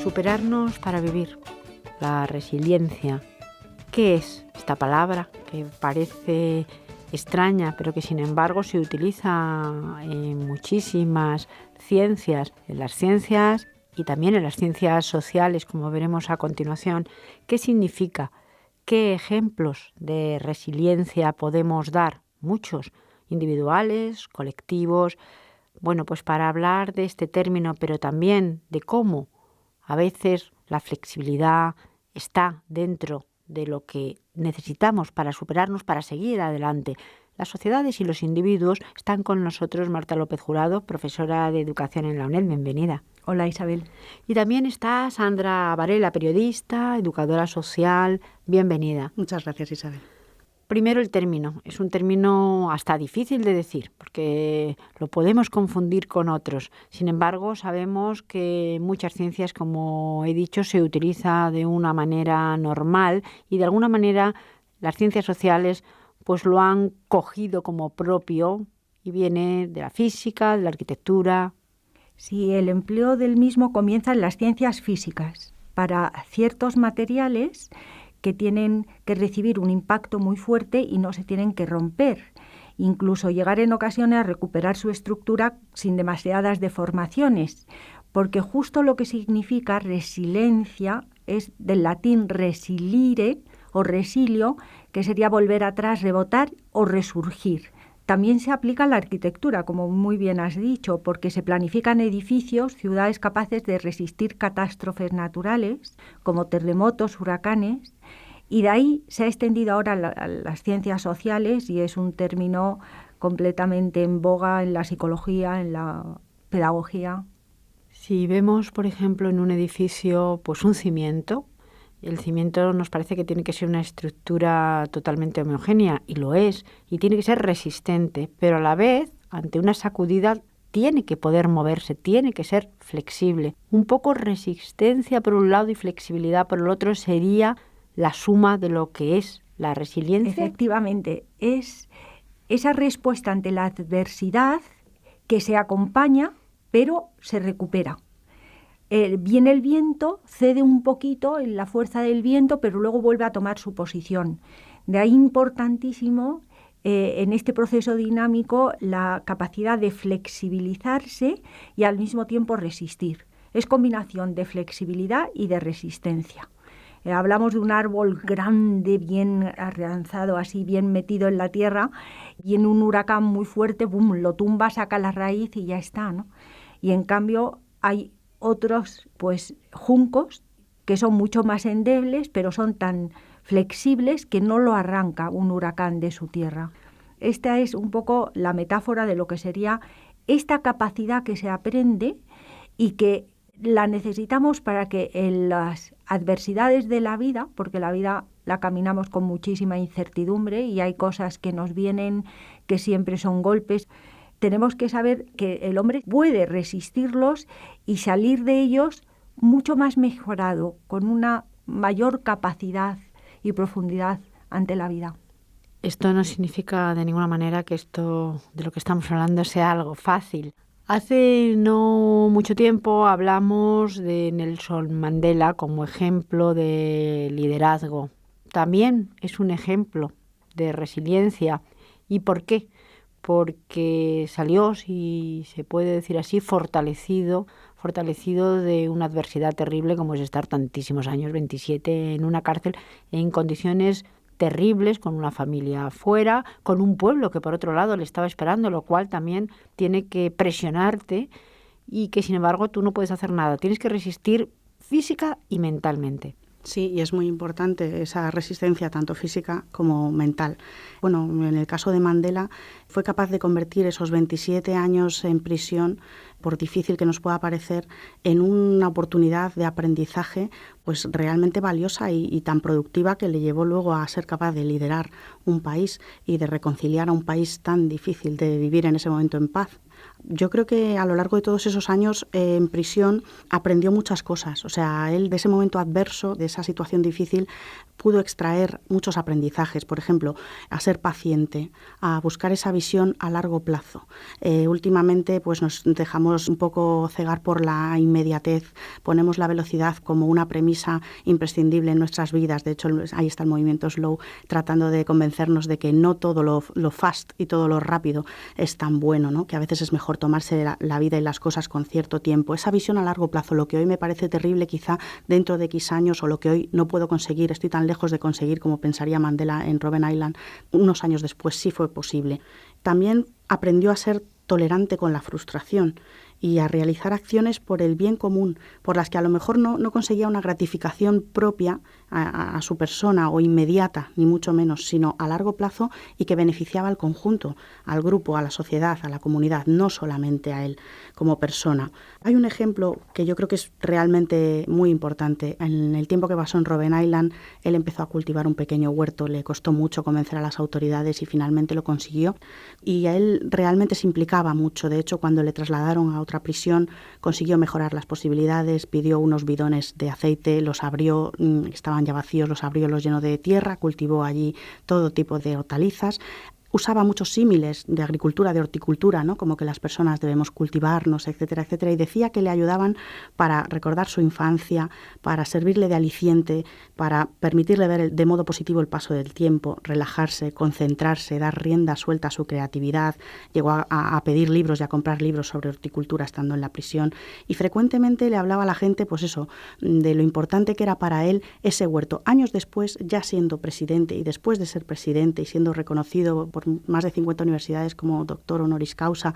Superarnos para vivir. La resiliencia. ¿Qué es esta palabra que parece extraña, pero que sin embargo se utiliza en muchísimas ciencias, en las ciencias y también en las ciencias sociales, como veremos a continuación? ¿Qué significa? ¿Qué ejemplos de resiliencia podemos dar? Muchos, individuales, colectivos. Bueno, pues para hablar de este término, pero también de cómo a veces la flexibilidad está dentro de lo que necesitamos para superarnos, para seguir adelante. Las sociedades y los individuos. Están con nosotros Marta López Jurado, profesora de Educación en la UNED. Bienvenida. Hola, Isabel. Y también está Sandra Varela, periodista, educadora social. Bienvenida. Muchas gracias, Isabel. Primero el término. Es un término hasta difícil de decir, porque lo podemos confundir con otros. Sin embargo, sabemos que en muchas ciencias, como he dicho, se utiliza de una manera normal y de alguna manera las ciencias sociales pues lo han cogido como propio y viene de la física, de la arquitectura. Sí, el empleo del mismo comienza en las ciencias físicas para ciertos materiales que tienen que recibir un impacto muy fuerte y no se tienen que romper, incluso llegar en ocasiones a recuperar su estructura sin demasiadas deformaciones, porque justo lo que significa resiliencia es del latín resilire o resilio, que sería volver atrás, rebotar o resurgir. También se aplica a la arquitectura, como muy bien has dicho, porque se planifican edificios, ciudades capaces de resistir catástrofes naturales, como terremotos, huracanes, y de ahí se ha extendido ahora a las ciencias sociales y es un término completamente en boga en la psicología, en la pedagogía. Si vemos, por ejemplo, en un edificio, pues un cimiento, el cimiento nos parece que tiene que ser una estructura totalmente homogénea, y lo es, y tiene que ser resistente, pero a la vez, ante una sacudida, tiene que poder moverse, tiene que ser flexible. Un poco resistencia por un lado y flexibilidad por el otro sería la suma de lo que es la resiliencia. Efectivamente, es esa respuesta ante la adversidad que se acompaña, pero se recupera. Viene el viento, cede un poquito en la fuerza del viento, pero luego vuelve a tomar su posición. De ahí importantísimo en este proceso dinámico la capacidad de flexibilizarse y al mismo tiempo resistir. Es combinación de flexibilidad y de resistencia. Hablamos de un árbol grande, bien arranzado, así bien metido en la tierra, y en un huracán muy fuerte, boom, lo tumba, saca la raíz y ya está, ¿no? Y en cambio hay otros pues juncos que son mucho más endebles, pero son tan flexibles que no lo arranca un huracán de su tierra. Esta es un poco la metáfora de lo que sería esta capacidad que se aprende y que la necesitamos para que en las adversidades de la vida, porque la vida la caminamos con muchísima incertidumbre y hay cosas que nos vienen que siempre son golpes, tenemos que saber que el hombre puede resistirlos y salir de ellos mucho más mejorado, con una mayor capacidad y profundidad ante la vida. Esto no significa de ninguna manera que esto de lo que estamos hablando sea algo fácil. Hace no mucho tiempo hablamos de Nelson Mandela como ejemplo de liderazgo. También es un ejemplo de resiliencia. ¿Y por qué? Porque salió, si se puede decir así, fortalecido de una adversidad terrible como es estar tantísimos años, 27, en una cárcel, en condiciones terribles, con una familia fuera, con un pueblo que por otro lado le estaba esperando, lo cual también tiene que presionarte y que sin embargo tú no puedes hacer nada, tienes que resistir física y mentalmente. Sí, y es muy importante esa resistencia tanto física como mental. Bueno, en el caso de Mandela fue capaz de convertir esos 27 años en prisión, por difícil que nos pueda parecer, en una oportunidad de aprendizaje pues realmente valiosa y tan productiva que le llevó luego a ser capaz de liderar un país y de reconciliar a un país tan difícil de vivir en ese momento en paz. Yo creo que a lo largo de todos esos años en prisión aprendió muchas cosas. O sea, él de ese momento adverso, de esa situación difícil, pudo extraer muchos aprendizajes. Por ejemplo, a ser paciente, a buscar esa visión a largo plazo. Últimamente pues nos dejamos dejamos un poco cegar por la inmediatez, ponemos la velocidad como una premisa imprescindible en nuestras vidas. De hecho, ahí está el movimiento slow, tratando de convencernos de que no todo lo fast y todo lo rápido es tan bueno, ¿no? Que a veces es mejor tomarse la vida y las cosas con cierto tiempo. Esa visión a largo plazo, lo que hoy me parece terrible, quizá dentro de X años, o lo que hoy no puedo conseguir, estoy tan lejos de conseguir como pensaría Mandela en Robben Island, unos años después sí fue posible. También aprendió a ser tolerante con la frustración y a realizar acciones por el bien común, por las que a lo mejor no conseguía una gratificación propia a su persona o inmediata, ni mucho menos, sino a largo plazo y que beneficiaba al conjunto, al grupo, a la sociedad, a la comunidad, no solamente a él como persona. Hay un ejemplo que yo creo que es realmente muy importante. En el tiempo que pasó en Robben Island, él empezó a cultivar un pequeño huerto, le costó mucho convencer a las autoridades y finalmente lo consiguió. Y a él realmente se implicaba mucho. De hecho, cuando le trasladaron a otra prisión, consiguió mejorar las posibilidades, pidió unos bidones de aceite, los abrió, estaban ya vacíos, los abrió, los llenó de tierra, cultivó allí todo tipo de hortalizas. Usaba muchos símiles de agricultura, de horticultura, ¿no? Como que las personas debemos cultivarnos, etcétera, etcétera, y decía que le ayudaban para recordar su infancia, para servirle de aliciente, para permitirle ver de modo positivo el paso del tiempo, relajarse, concentrarse, dar rienda suelta a su creatividad. Llegó a pedir libros y a comprar libros sobre horticultura estando en la prisión, y frecuentemente le hablaba a la gente, pues eso, de lo importante que era para él ese huerto. Años después, ya siendo presidente, y después de ser presidente y siendo reconocido por más de 50 universidades como doctor honoris causa,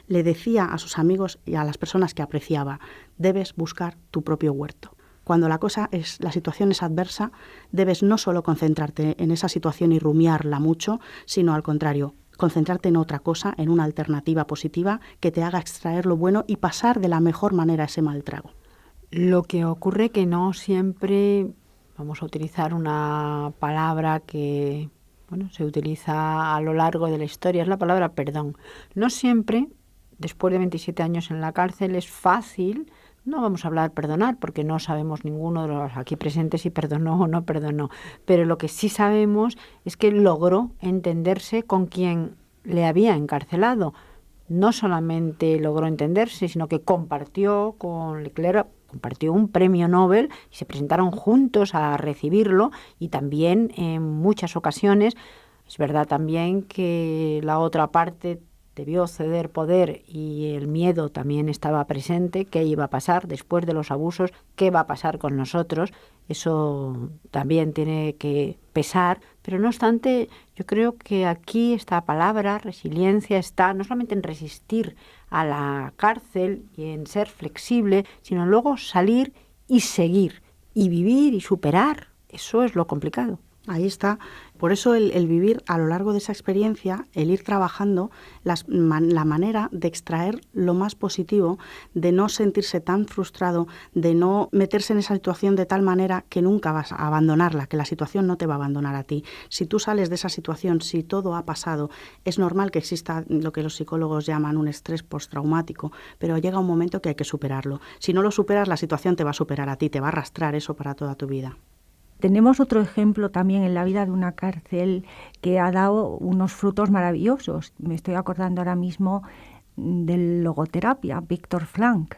le decía a sus amigos y a las personas que apreciaba: debes buscar tu propio huerto. Cuando la situación es adversa, debes no solo concentrarte en esa situación y rumiarla mucho, sino al contrario, concentrarte en otra cosa, en una alternativa positiva que te haga extraer lo bueno y pasar de la mejor manera ese mal trago. Lo que ocurre que no siempre, vamos a utilizar una palabra que se utiliza a lo largo de la historia, es la palabra perdón. No siempre, después de 27 años en la cárcel, es fácil. No vamos a hablar perdonar, porque no sabemos ninguno de los aquí presentes si perdonó o no perdonó. Pero lo que sí sabemos es que logró entenderse con quien le había encarcelado. No solamente logró entenderse, sino que compartió con Leclerc, compartió un premio Nobel y se presentaron juntos a recibirlo, y también en muchas ocasiones es verdad también que la otra parte debió ceder poder y el miedo también estaba presente. ¿Qué iba a pasar después de los abusos? ¿Qué va a pasar con nosotros? Eso también tiene que pesar, pero no obstante, yo creo que aquí esta palabra resiliencia está no solamente en resistir a la cárcel y en ser flexible, sino luego salir y seguir y vivir y superar. Eso es lo complicado. Ahí está. Por eso el vivir a lo largo de esa experiencia, el ir trabajando, la manera de extraer lo más positivo, de no sentirse tan frustrado, de no meterse en esa situación de tal manera que nunca vas a abandonarla, que la situación no te va a abandonar a ti. Si tú sales de esa situación, si todo ha pasado, es normal que exista lo que los psicólogos llaman un estrés postraumático, pero llega un momento que hay que superarlo. Si no lo superas, la situación te va a superar a ti, te va a arrastrar eso para toda tu vida. Tenemos otro ejemplo también en la vida de una cárcel que ha dado unos frutos maravillosos. Me estoy acordando ahora mismo de logoterapia, Viktor Frankl,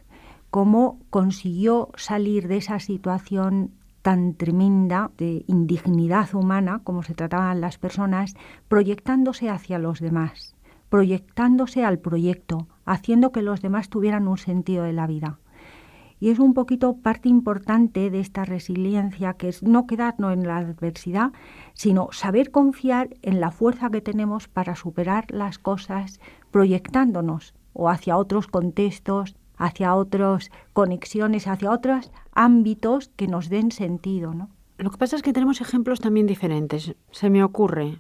cómo consiguió salir de esa situación tan tremenda de indignidad humana, como se trataban las personas, proyectándose hacia los demás, proyectándose al proyecto, haciendo que los demás tuvieran un sentido de la vida. Y es un poquito parte importante de esta resiliencia, que es no quedarnos en la adversidad, sino saber confiar en la fuerza que tenemos para superar las cosas, proyectándonos o hacia otros contextos, hacia otras conexiones, hacia otros ámbitos que nos den sentido, ¿no? Lo que pasa es que tenemos ejemplos también diferentes. Se me ocurre,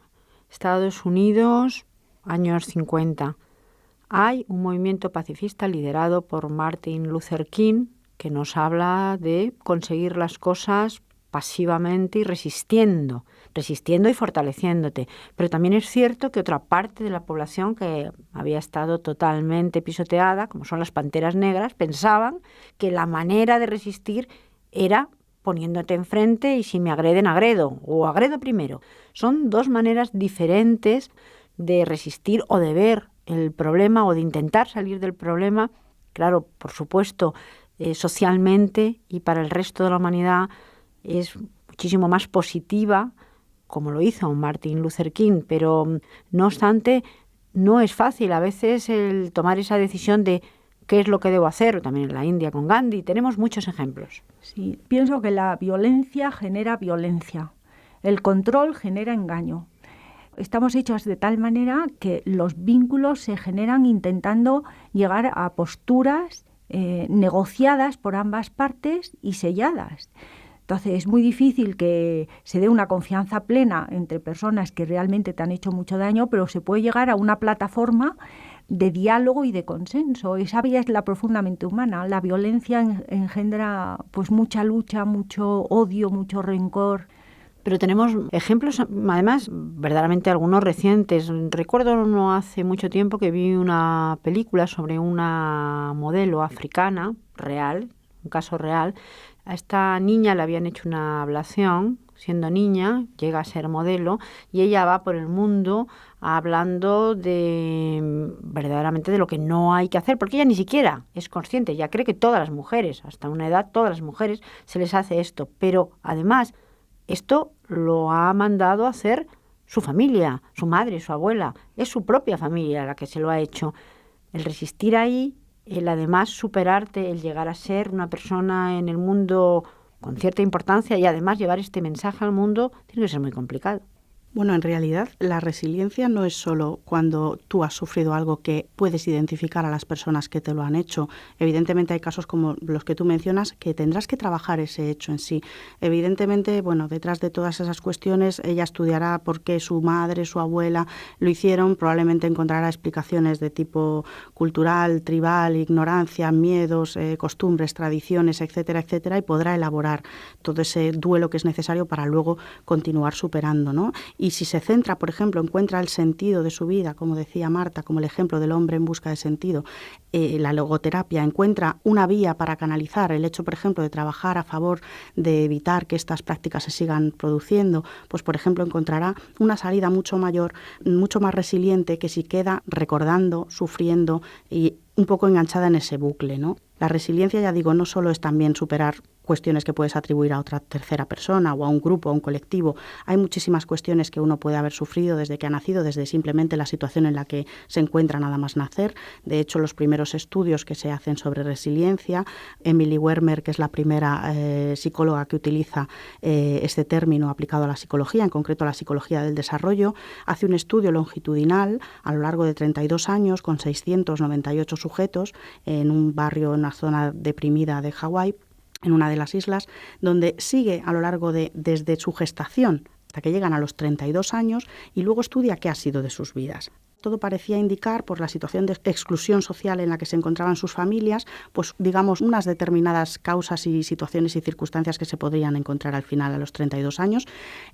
Estados Unidos, años 50. Hay un movimiento pacifista liderado por Martin Luther King, que nos habla de conseguir las cosas pasivamente y resistiendo y fortaleciéndote. Pero también es cierto que otra parte de la población que había estado totalmente pisoteada, como son las panteras negras, pensaban que la manera de resistir era poniéndote enfrente y si me agreden, agredo, o agredo primero. Son dos maneras diferentes de resistir o de ver el problema o de intentar salir del problema Claro, por supuesto, socialmente y para el resto de la humanidad es muchísimo más positiva, como lo hizo Martin Luther King, pero no obstante, no es fácil a veces el tomar esa decisión de qué es lo que debo hacer, también en la India con Gandhi, tenemos muchos ejemplos. Sí, pienso que la violencia genera violencia, el control genera engaño. Estamos hechos de tal manera que los vínculos se generan intentando llegar a posturas negociadas por ambas partes y selladas. Entonces es muy difícil que se dé una confianza plena entre personas que realmente te han hecho mucho daño, pero se puede llegar a una plataforma de diálogo y de consenso. Esa vía es la profundamente humana. La violencia engendra pues mucha lucha, mucho odio, mucho rencor. Pero tenemos ejemplos, además, verdaderamente algunos recientes. Recuerdo no hace mucho tiempo que vi una película sobre una modelo africana real, un caso real. A esta niña le habían hecho una ablación, siendo niña, llega a ser modelo, y ella va por el mundo hablando verdaderamente de lo que no hay que hacer, porque ella ni siquiera es consciente, ella cree que todas las mujeres, hasta una edad, todas las mujeres se les hace esto, pero además esto lo ha mandado a hacer su familia, su madre, su abuela, es su propia familia la que se lo ha hecho. El resistir ahí, el además superarte, el llegar a ser una persona en el mundo con cierta importancia y además llevar este mensaje al mundo, tiene que ser muy complicado. Bueno, en realidad la resiliencia no es solo cuando tú has sufrido algo que puedes identificar a las personas que te lo han hecho. Evidentemente hay casos como los que tú mencionas que tendrás que trabajar ese hecho en sí. Evidentemente, bueno, detrás de todas esas cuestiones ella estudiará por qué su madre, su abuela lo hicieron, probablemente encontrará explicaciones de tipo cultural, tribal, ignorancia, miedos, costumbres, tradiciones, etcétera, etcétera, y podrá elaborar todo ese duelo que es necesario para luego continuar superando, ¿no? Y si se centra, por ejemplo, encuentra el sentido de su vida, como decía Marta, como el ejemplo del hombre en busca de sentido, la logoterapia encuentra una vía para canalizar el hecho, por ejemplo, de trabajar a favor de evitar que estas prácticas se sigan produciendo, pues, por ejemplo, encontrará una salida mucho mayor, mucho más resiliente que si queda recordando, sufriendo y un poco enganchada en ese bucle, ¿no? La resiliencia, ya digo, no solo es también superar cuestiones que puedes atribuir a otra tercera persona o a un grupo, a un colectivo. Hay muchísimas cuestiones que uno puede haber sufrido desde que ha nacido, desde simplemente la situación en la que se encuentra nada más nacer. De hecho, los primeros estudios que se hacen sobre resiliencia, Emily Wermer, que es la primera psicóloga que utiliza este término aplicado a la psicología, en concreto a la psicología del desarrollo, hace un estudio longitudinal a lo largo de 32 años con 698 sujetos en un barrio, en una zona deprimida de Hawái, en una de las islas, donde sigue a lo largo desde su gestación hasta que llegan a los 32 años y luego estudia qué ha sido de sus vidas. Todo parecía indicar, por la situación de exclusión social en la que se encontraban sus familias, pues digamos unas determinadas causas y situaciones y circunstancias que se podrían encontrar al final a los 32 años.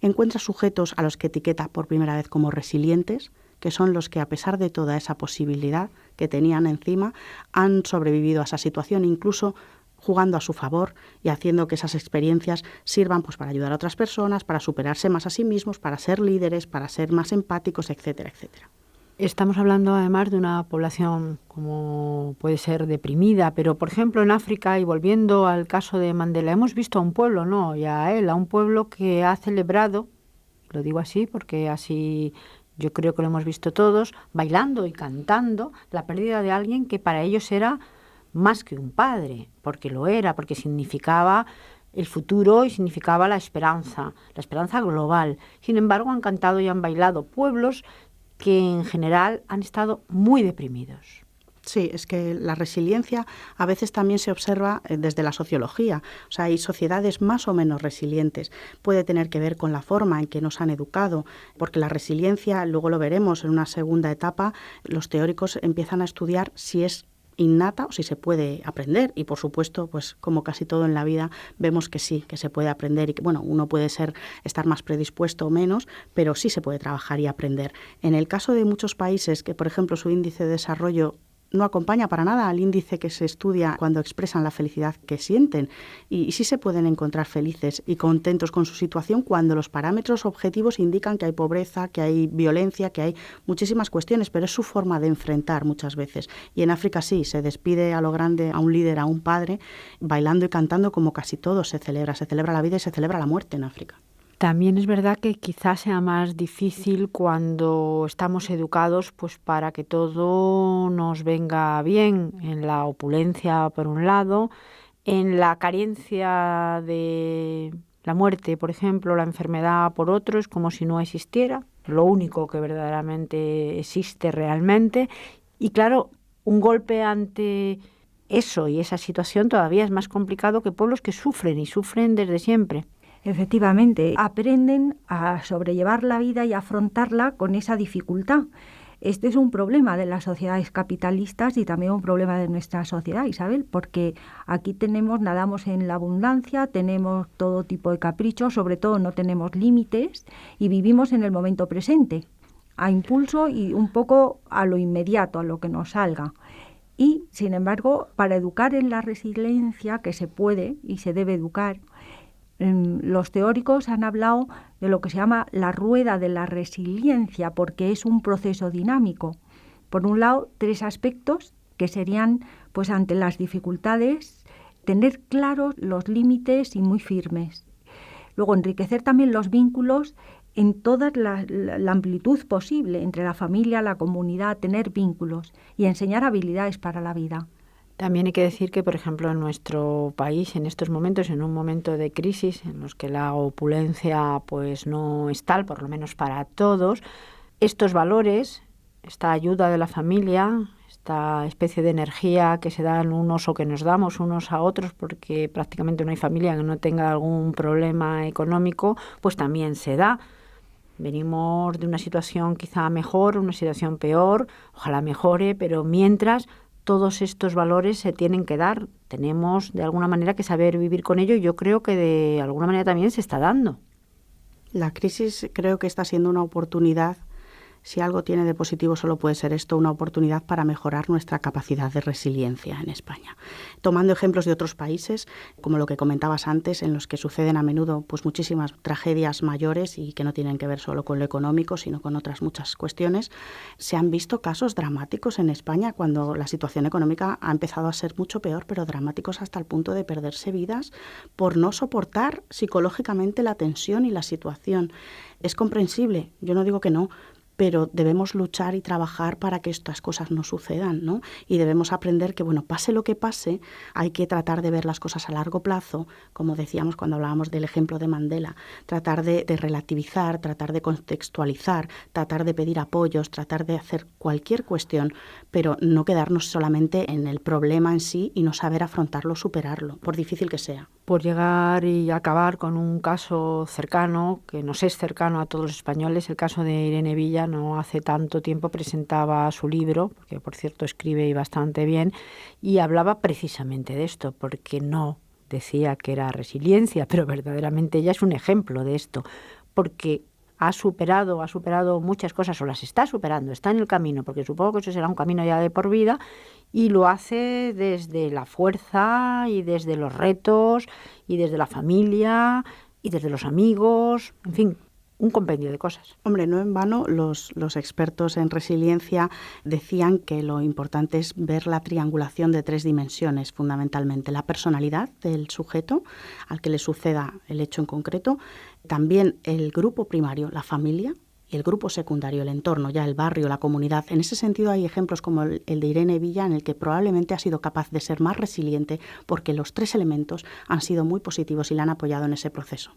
Encuentra sujetos a los que etiqueta por primera vez como resilientes, que son los que, a pesar de toda esa posibilidad que tenían encima, han sobrevivido a esa situación, incluso jugando a su favor y haciendo que esas experiencias sirvan pues para ayudar a otras personas, para superarse más a sí mismos, para ser líderes, para ser más empáticos, etcétera, etcétera. Estamos hablando además de una población como puede ser deprimida, pero por ejemplo en África, y volviendo al caso de Mandela, hemos visto a un pueblo, no, y a él, a un pueblo que ha celebrado, lo digo así porque así yo creo que lo hemos visto todos, bailando y cantando la pérdida de alguien que para ellos era más que un padre, porque lo era, porque significaba el futuro y significaba la esperanza global. Sin embargo, han cantado y han bailado pueblos que en general han estado muy deprimidos. Sí, es que la resiliencia a veces también se observa desde la sociología. O sea, hay sociedades más o menos resilientes. Puede tener que ver con la forma en que nos han educado, porque la resiliencia, luego lo veremos en una segunda etapa, los teóricos empiezan a estudiar si es innata o si se puede aprender, y por supuesto, pues como casi todo en la vida, vemos que sí, que se puede aprender y que bueno, uno puede estar más predispuesto o menos, pero sí se puede trabajar y aprender. En el caso de muchos países que, por ejemplo, su índice de desarrollo no acompaña para nada al índice que se estudia cuando expresan la felicidad que sienten. Y sí se pueden encontrar felices y contentos con su situación cuando los parámetros objetivos indican que hay pobreza, que hay violencia, que hay muchísimas cuestiones, pero es su forma de enfrentar muchas veces. Y en África sí, se despide a lo grande a un líder, a un padre, bailando y cantando como casi todo se celebra la vida y se celebra la muerte en África. También es verdad que quizás sea más difícil cuando estamos educados pues para que todo nos venga bien, en la opulencia por un lado, en la carencia de la muerte, por ejemplo, la enfermedad por otro, es como si no existiera, lo único que verdaderamente existe realmente. Y claro, un golpe ante eso y esa situación todavía es más complicado que pueblos que sufren y sufren desde siempre. Efectivamente, aprenden a sobrellevar la vida y afrontarla con esa dificultad. Este es un problema de las sociedades capitalistas y también un problema de nuestra sociedad, Isabel, porque aquí nadamos en la abundancia, tenemos todo tipo de caprichos, sobre todo no tenemos límites y vivimos en el momento presente, a impulso y un poco a lo inmediato, a lo que nos salga. Y, sin embargo, para educar en la resiliencia, que se puede y se debe educar, los teóricos han hablado de lo que se llama la rueda de la resiliencia, porque es un proceso dinámico. Por un lado, 3 aspectos que serían, pues ante las dificultades, tener claros los límites y muy firmes. Luego, enriquecer también los vínculos en toda la amplitud posible, entre la familia, la comunidad, tener vínculos y enseñar habilidades para la vida. También hay que decir que, por ejemplo, en nuestro país, en estos momentos, en un momento de crisis, en los que la opulencia pues no es tal, por lo menos para todos, estos valores, esta ayuda de la familia, esta especie de energía que se dan unos o que nos damos unos a otros, porque prácticamente no hay familia que no tenga algún problema económico, pues también se da. Venimos de una situación quizá mejor, una situación peor, ojalá mejore, pero mientras todos estos valores se tienen que dar. Tenemos de alguna manera que saber vivir con ello y yo creo que de alguna manera también se está dando. La crisis creo que está siendo una oportunidad. Si algo tiene de positivo solo puede ser esto, una oportunidad para mejorar nuestra capacidad de resiliencia en España. Tomando ejemplos de otros países, como lo que comentabas antes, en los que suceden a menudo pues muchísimas tragedias mayores y que no tienen que ver solo con lo económico, sino con otras muchas cuestiones, se han visto casos dramáticos en España cuando la situación económica ha empezado a ser mucho peor, pero dramáticos hasta el punto de perderse vidas por no soportar psicológicamente la tensión y la situación. Es comprensible, yo no digo que no, pero debemos luchar y trabajar para que estas cosas no sucedan, ¿no? Y debemos aprender que, bueno, pase lo que pase, hay que tratar de ver las cosas a largo plazo, como decíamos cuando hablábamos del ejemplo de Mandela, tratar de relativizar, tratar de contextualizar, tratar de pedir apoyos, tratar de hacer cualquier cuestión, pero no quedarnos solamente en el problema en sí y no saber afrontarlo, superarlo, por difícil que sea. Por llegar y acabar con un caso cercano, que nos es cercano a todos los españoles, el caso de Irene Villa. No hace tanto tiempo presentaba su libro, que por cierto escribe y bastante bien, y hablaba precisamente de esto, porque no decía que era resiliencia, pero verdaderamente ella es un ejemplo de esto, porque ha superado muchas cosas, o las está superando, está en el camino, porque supongo que eso será un camino ya de por vida, y lo hace desde la fuerza y desde los retos y desde la familia y desde los amigos, en fin, un compendio de cosas. Hombre, no en vano los expertos en resiliencia decían que lo importante es ver la triangulación de 3 dimensiones, fundamentalmente. La personalidad del sujeto al que le suceda el hecho en concreto, también el grupo primario, la familia, y el grupo secundario, el entorno, ya el barrio, la comunidad. En ese sentido hay ejemplos como el de Irene Villa, en el que probablemente ha sido capaz de ser más resiliente porque los 3 elementos han sido muy positivos y la han apoyado en ese proceso.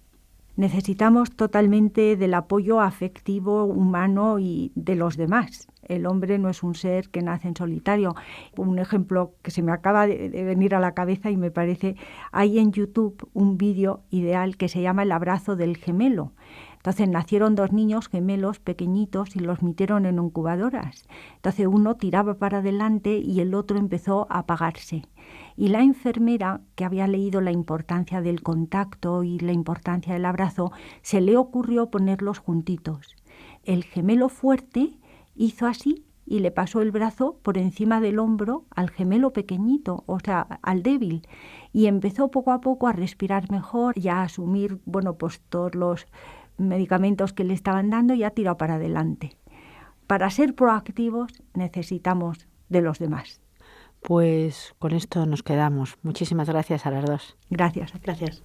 Necesitamos totalmente del apoyo afectivo, humano y de los demás. El hombre no es un ser que nace en solitario. Un ejemplo que se me acaba de venir a la cabeza y me parece, hay en YouTube un vídeo ideal que se llama El abrazo del gemelo. Entonces nacieron 2 niños gemelos pequeñitos y los metieron en incubadoras. Entonces uno tiraba para adelante y el otro empezó a apagarse. Y la enfermera, que había leído la importancia del contacto y la importancia del abrazo, se le ocurrió ponerlos juntitos. El gemelo fuerte hizo así y le pasó el brazo por encima del hombro al gemelo pequeñito, o sea, al débil, y empezó poco a poco a respirar mejor y a asumir, pues todos los medicamentos que le estaban dando y ha tirado para adelante. Para ser proactivos necesitamos de los demás. Pues con esto nos quedamos. Muchísimas gracias a las dos. Gracias. Gracias.